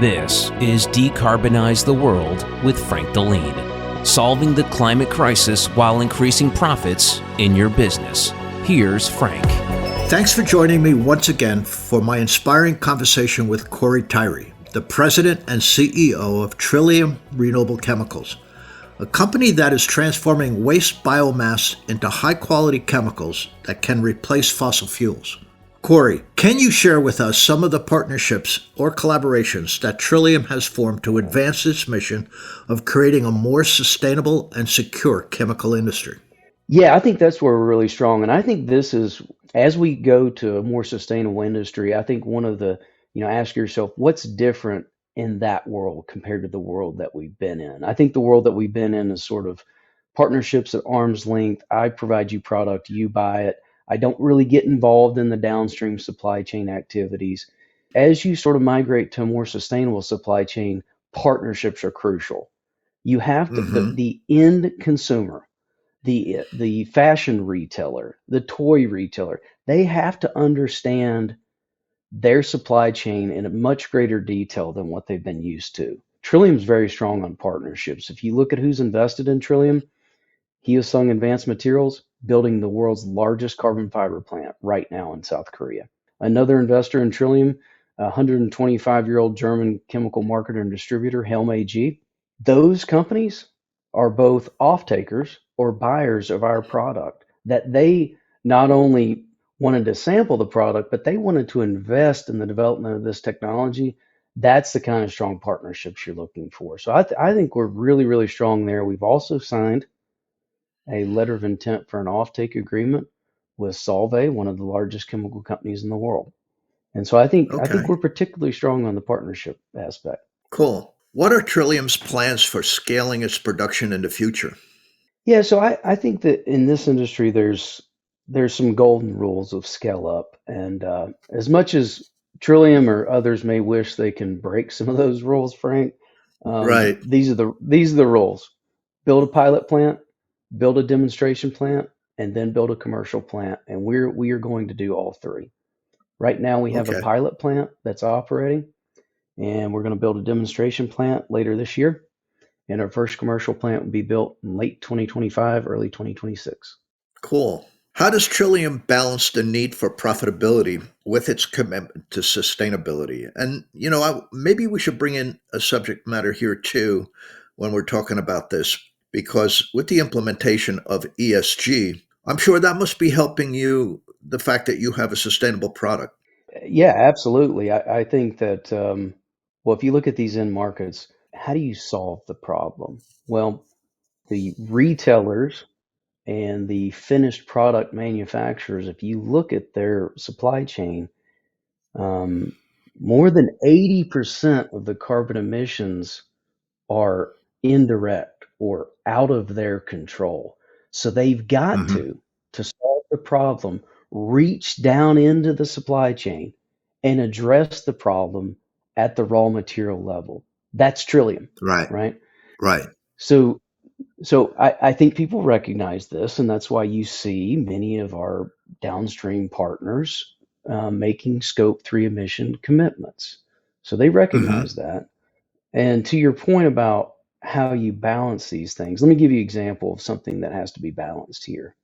This is Decarbonize the World with Frank Deline, solving the climate crisis while increasing profits in your business. Here's Frank. Thanks for joining me once again for my inspiring conversation with Corey Tyree, the president and CEO of Trillium Renewable Chemicals, a company that is transforming waste biomass into high-quality chemicals that can replace fossil fuels. Corey, can you share with us some of the partnerships or collaborations that Trillium has formed to advance its mission of creating a more sustainable and secure chemical industry? Yeah, I think that's where we're really strong. And I think this is, as we go to a more sustainable industry, I think one of the, ask yourself, what's different in that world compared to the world that we've been in? I think the world that we've been in is sort of partnerships at arm's length. I provide you product, you buy it. I don't really get involved in the downstream supply chain activities. As you sort of migrate to a more sustainable supply chain, partnerships are crucial. You have to, the end consumer, the fashion retailer, the toy retailer, they have to understand their supply chain in a much greater detail than what they've been used to. Trillium's very strong on partnerships. If you look at who's invested in Trillium, Hyosung Advanced Materials, building the world's largest carbon fiber plant right now in South Korea. Another investor in Trillium, a 125-year-old German chemical marketer and distributor, Helm AG. Those companies are both off-takers or buyers of our product, that they not only wanted to sample the product, but they wanted to invest in the development of this technology. That's the kind of strong partnerships you're looking for. So I think we're really, really strong there. We've also signed a letter of intent for an offtake agreement with Solvay, one of the largest chemical companies in the world. And so I think we're particularly strong on the partnership aspect. Cool. What are Trillium's plans for scaling its production in the future? Yeah, so I think that in this industry, there's some golden rules of scale up. And as much as Trillium or others may wish they can break some of those rules, Frank, Right. these are the rules. Build a pilot plant, build a demonstration plant, and then build a commercial plant. And we are going to do all three. Right now, we have a pilot plant that's operating, and we're going to build a demonstration plant later this year. And our first commercial plant will be built in late 2025, early 2026. Cool. How does Trillium balance the need for profitability with its commitment to sustainability? And, maybe we should bring in a subject matter here too when we're talking about this, because with the implementation of ESG, I'm sure that must be helping you, the fact that you have a sustainable product. Yeah, absolutely. I think that, if you look at these end markets, how do you solve the problem? Well, the retailers and the finished product manufacturers, if you look at their supply chain, more than 80% of the carbon emissions are indirect or out of their control. So they've got to solve the problem, reach down into the supply chain and address the problem at the raw material level. That's Trillium, right? So I think people recognize this, and that's why you see many of our downstream partners making Scope 3 emission commitments. So they recognize that. And to your point about how you balance these things, let me give you an example of something that has to be balanced here.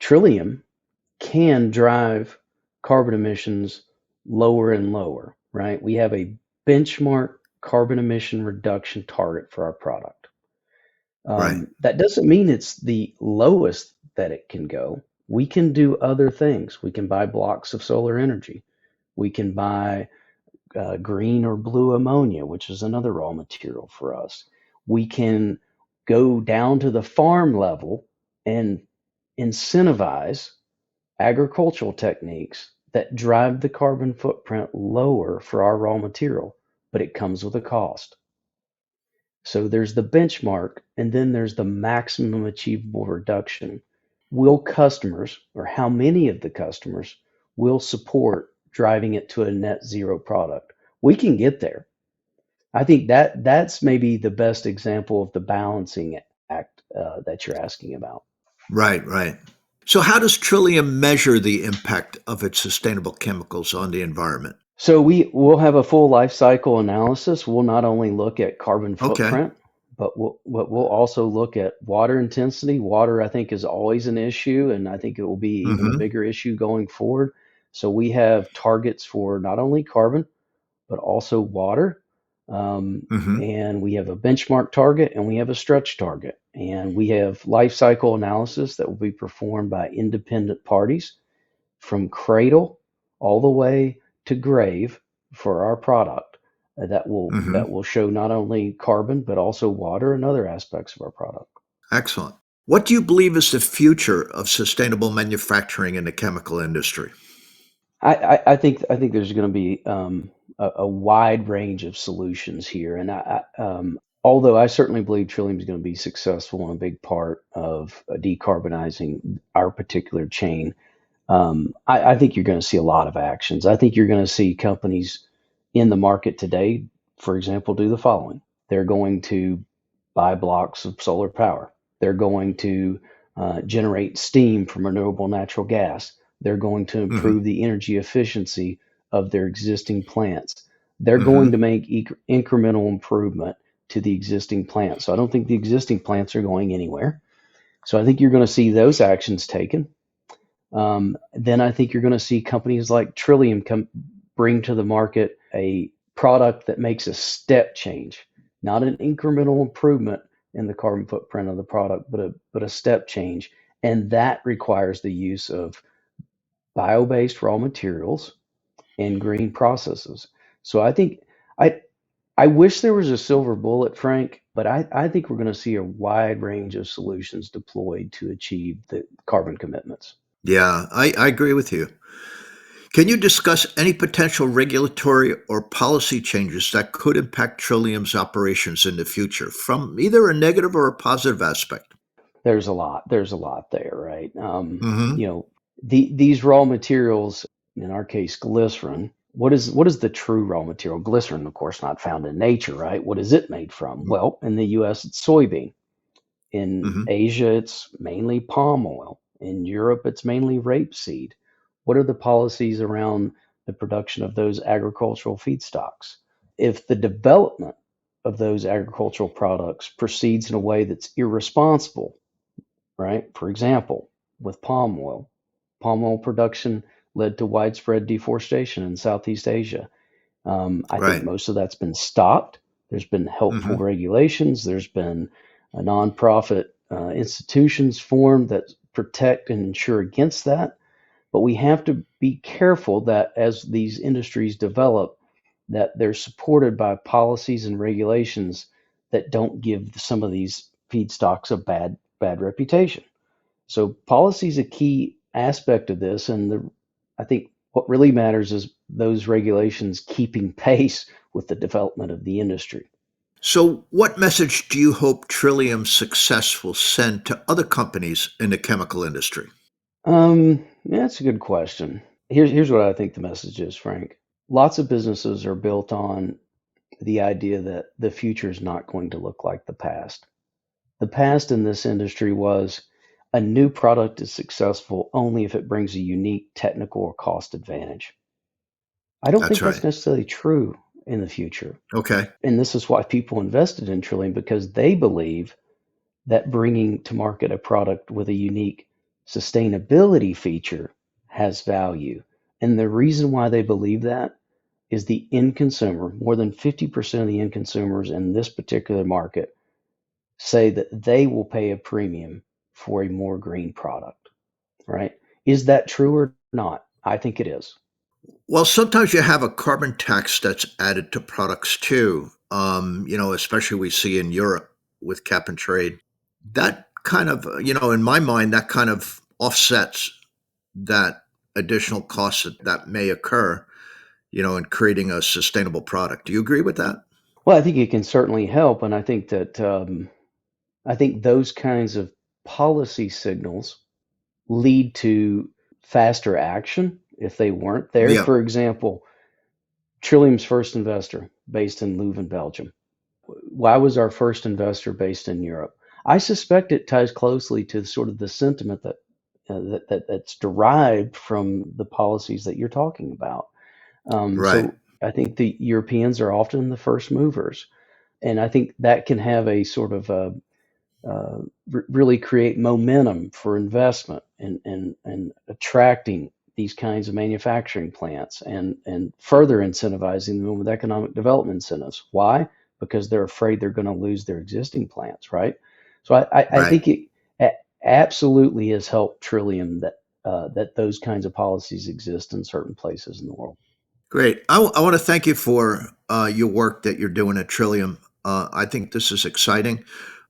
Trillium can drive carbon emissions lower and lower, right? We have a benchmark carbon emission reduction target for our product. That doesn't mean it's the lowest that it can go. We can do other things. We can buy blocks of solar energy. We can buy green or blue ammonia, which is another raw material for us. We can go down to the farm level and incentivize agricultural techniques that drive the carbon footprint lower for our raw material, but it comes with a cost. So there's the benchmark, and then there's the maximum achievable reduction. Will customers, or how many of the customers, will support driving it to a net zero product? We can get there. I think that's maybe the best example of the balancing act that you're asking about. Right. So how does Trillium measure the impact of its sustainable chemicals on the environment? So we will have a full life cycle analysis. We'll not only look at carbon Okay. footprint, but we'll also look at water intensity. Water, I think, is always an issue, and I think it will be even a Mm-hmm. bigger issue going forward. So we have targets for not only carbon, but also water. Mm-hmm. And we have a benchmark target and we have a stretch target. And we have life cycle analysis that will be performed by independent parties from cradle all the way to grave for our product Mm-hmm. that will show not only carbon but also water and other aspects of our product. Excellent. What do you believe is the future of sustainable manufacturing in the chemical industry? I think there's going to be a wide range of solutions here, and although I certainly believe Trillium is going to be successful in a big part of decarbonizing our particular chain, I think you're going to see a lot of actions. I think you're going to see companies in the market today, for example, do the following. They're going to buy blocks of solar power. They're going to generate steam from renewable natural gas. They're going to Mm-hmm. improve the energy efficiency of their existing plants. They're Mm-hmm. going to make incremental improvement to the existing plants. So I don't think the existing plants are going anywhere. So I think you're going to see those actions taken. Then I think you're going to see companies like Trillium bring to the market a product that makes a step change, not an incremental improvement in the carbon footprint of the product, but a step change, and that requires the use of bio-based raw materials and green processes. So I think I I wish there was a silver bullet, Frank, but I think we're going to see a wide range of solutions deployed to achieve the carbon commitments. Yeah, I agree with you. Can you discuss any potential regulatory or policy changes that could impact Trillium's operations in the future from either a negative or a positive aspect? There's a lot. There's a lot there, right? Mm-hmm. These raw materials, in our case, glycerin. What is the true raw material? Glycerin, of course, not found in nature, right? What is it made from? Well, in the U.S., it's soybean. In Mm-hmm. Asia, it's mainly palm oil. In Europe, it's mainly rapeseed. What are the policies around the production of those agricultural feedstocks? If the development of those agricultural products proceeds in a way that's irresponsible, right? For example, with palm oil production led to widespread deforestation in Southeast Asia. I think Right. most of that's been stopped. There's been helpful Mm-hmm. regulations. There's been a nonprofit institutions formed that protect and ensure against that. But we have to be careful that as these industries develop, that they're supported by policies and regulations that don't give some of these feedstocks a bad reputation. So policy is a key aspect of this, and I think what really matters is those regulations keeping pace with the development of the industry. So, what message do you hope Trillium's success will send to other companies in the chemical industry? Yeah, that's a good question. Here's what I think the message is, Frank. Lots of businesses are built on the idea that the future is not going to look like the past. The past in this industry was a new product is successful only if it brings a unique technical or cost advantage. I don't That's think that's right. necessarily true in the future. Okay. And this is why people invested in Trillium because they believe that bringing to market a product with a unique sustainability feature has value. And the reason why they believe that is the end consumer, more than 50% of the end consumers in this particular market say that they will pay a premium for a more green product, right? Is that true or not? I think it is. Well, sometimes you have a carbon tax that's added to products too. Especially we see in Europe with cap and trade. That kind of, in my mind, that kind of offsets that additional cost that may occur, in creating a sustainable product. Do you agree with that? Well, I think it can certainly help. And I think that I think those kinds of policy signals lead to faster action if they weren't there. Yeah. For example, Trillium's first investor based in Leuven, Belgium. Why was our first investor based in Europe? I suspect it ties closely to sort of the sentiment that's derived from the policies that you're talking about. Right. So I think the Europeans are often the first movers, and I think that can have a sort of really create momentum for investment and attracting these kinds of manufacturing plants and further incentivizing them with economic development incentives. Why? Because they're afraid they're going to lose their existing plants, right? So I Right. think it absolutely has helped Trillium that those kinds of policies exist in certain places in the world. Great. I want to thank you for your work that you're doing at Trillium. I think this is exciting.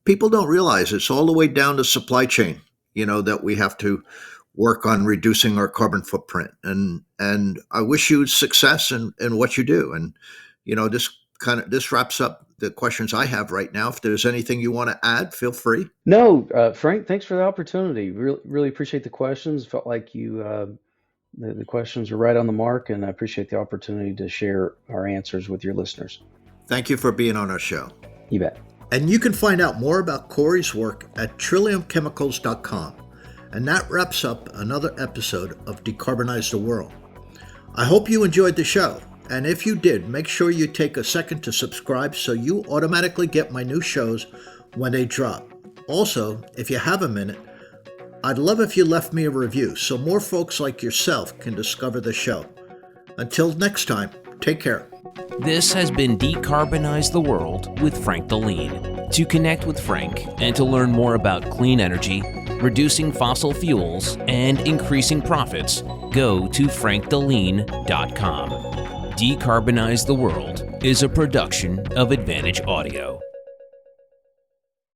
People don't realize it's all the way down the supply chain, that we have to work on reducing our carbon footprint. And I wish you success in what you do. And, this wraps up the questions I have right now. If there's anything you want to add, feel free. No, Frank, thanks for the opportunity. Really appreciate the questions. Felt like the questions are right on the mark, and I appreciate the opportunity to share our answers with your listeners. Thank you for being on our show. You bet. And you can find out more about Corey's work at trilliumchemicals.com. And that wraps up another episode of Decarbonize the World. I hope you enjoyed the show. And if you did, make sure you take a second to subscribe so you automatically get my new shows when they drop. Also, if you have a minute, I'd love if you left me a review so more folks like yourself can discover the show. Until next time, take care. This has been Decarbonize the World with Frank Deline. To connect with Frank and to learn more about clean energy, reducing fossil fuels, and increasing profits, go to frankdeline.com. Decarbonize the World is a production of Advantage Audio.